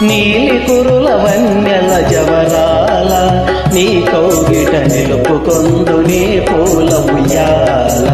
నీలి కురుల వన్నెల జవరాల నీ కౌగిట నిలుపుకొందు నీ పూల ఉయ్యాల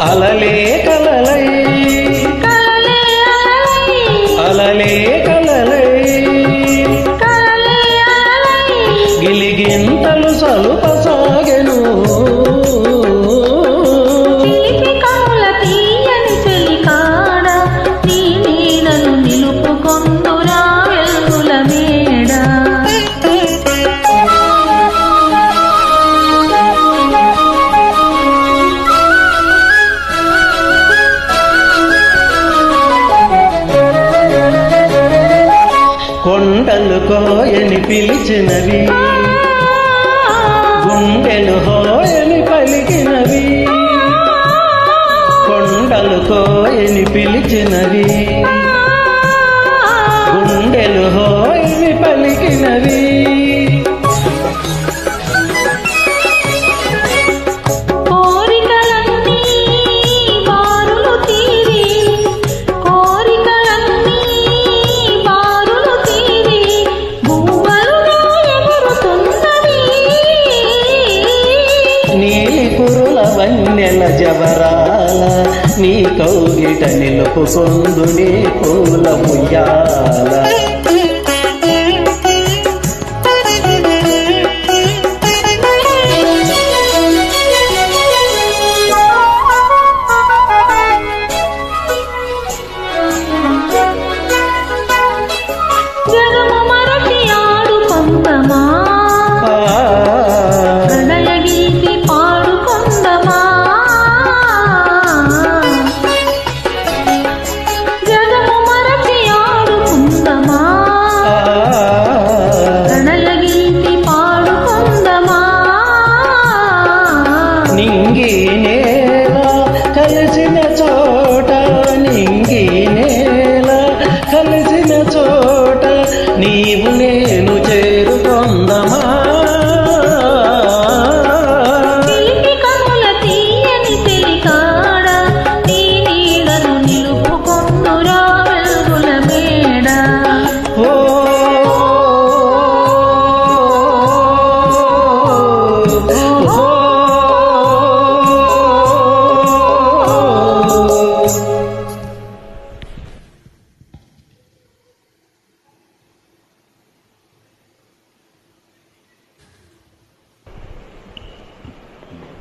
అలలే కలలై అలలే కలలై గిలిగింతలు సలుపసాగెను కనుల తీయని చెలికాడ నీ నీడను నిలుపుకొందురా వెల్గుల మేడ కొండలు కోయని పిలిచినవి గుండెలు హోయని పలికినవి కొండలు కోయని పిలిచినవి గుండెలు హోయని పలికినవి నీలి కురుల వన్నెల జవరాల నీ కౌగిట నిలుపుకొందు నీ పూల ఉయ్యాల